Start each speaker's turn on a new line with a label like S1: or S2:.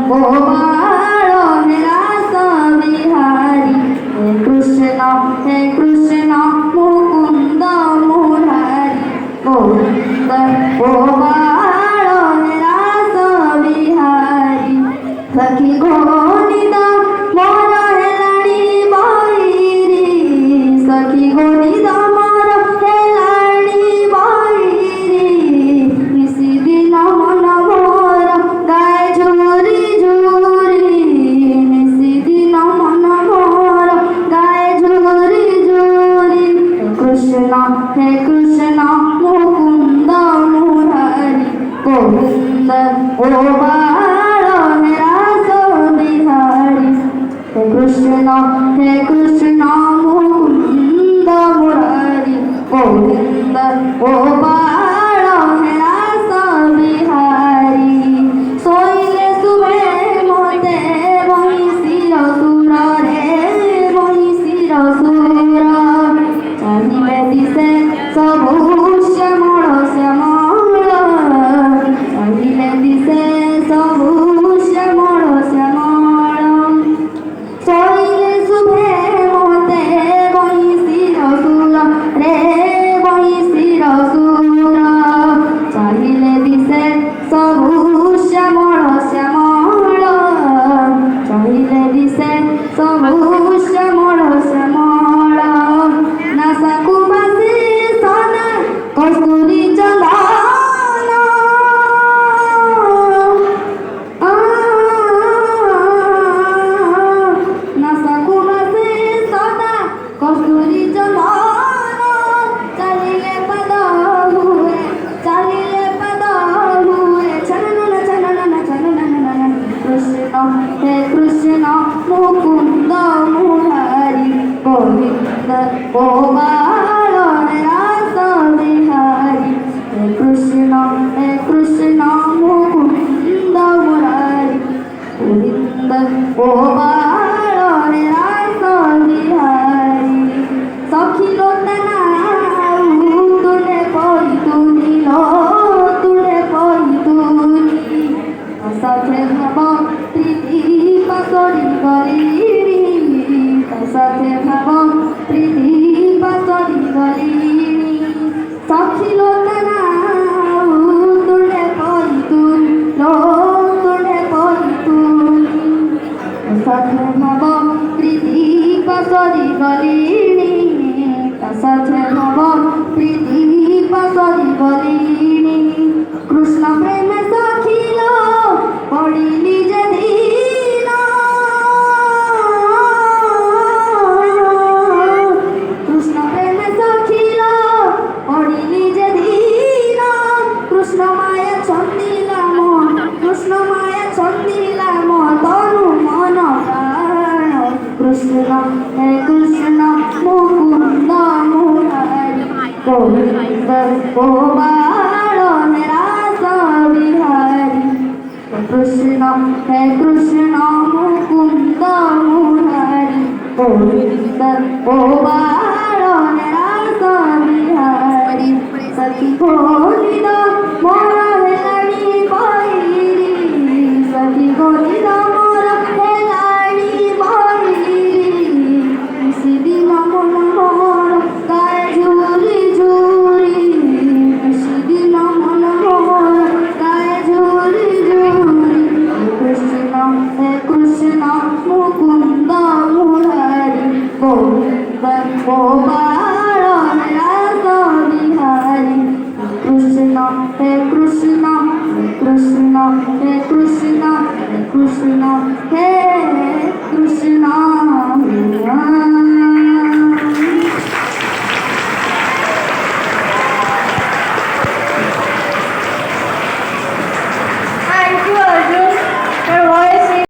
S1: গোপাল হে রাস বিহারী হে কৃষ্ণ মুকুন্দ মুরারি গোবিন্দ গোপাল হে রাস বিহারী সখী গণিত মোর হেলানি বৈরি সখী গণিত মোর হেলানি বৈরি নিশিদিন মন মোর গায় ঝুরি ঝুরি নিশিদিন মন মোর গায় ঝুরি ঝুরি হে কৃষ্ণ মুকুন্দ মুরারি গোবিন্দ গোপাল হে রাস বিহারী হে কৃষ্ণ মুকুন্দ মুরারি গোবিন্দ গোপাল হে রাস বিহারী শৈলে শুভে মতে বংশীর সুর রে বংশীর সুর চাহিলে দিশে সবু শ্যামল শ্যামল চাহিলে দিশে সবু শ্যামল শ্যামল শৈলে শুভে মতে বংশীর সুর রে বংশীর সুর চাহিলে দিশে সবু শ্যামল শ্যামল চাহিলে দিশে সবু শ্যামল শ্যামল নাসাকু বাসি সদা কস্তুরী চন্দন নাসাকু বাসি সদা কস্তুরী চন্দন চালিলে পদ হুয়ে চননন চননন চননন হে কৃষ্ণ মুকুন্দ মুরারি গোবিন্দ গোপাল হে রাস বিহারী হে কৃষ্ণ মুকুন্দ মুরারি গোবিন্দ গোপাল হে রাস বিহারী সখী লোতনা তুলে পই তুলিল তুলে পই তুলি সাথে ভাব প্রীতি পাতরি গলিনি সাথে ভাব প্রীতি পাতরি গলিনি সখী লোতনা তুলে পই তুলিল তুলে পই তুলি সাথে ভাব প্রীতি পাতরি গলিনি সাথে ভাব প্রীতি পাতরি গলিনি কৃষ্ণ প্রেমে সখিল পড়িলি যে দিন কৃষ্ণ প্রেমে সখিল পড়িলি যে দিন কৃষ্ণ মায়া ছন্দিলা মন কৃষ্ণ মায়া ছন্দিলা মন তনু মন প্রাণ হে কৃষ্ণ মুকুন্দ মুরারি গোবিন্দ গোপাল হে রাস বিহারী হে কৃষ্ণ মুকুন্দ মুরারি গোবিন্দ গোপাল হে রাস বিহারী সখী গণিত মোর হেলানি বৈরি সখী গণিত মোর হেলানি বৈরি নিশিদিন মন মোর গায় ঝুরি ঝুরি নিশিদিন মন মোর গায় ঝুরি ঝুরি হে কৃষ্ণ মুকুন্দ মুরারি গোবিন্দ গোপাল হে রাস বিহারী হে কৃষ্ণ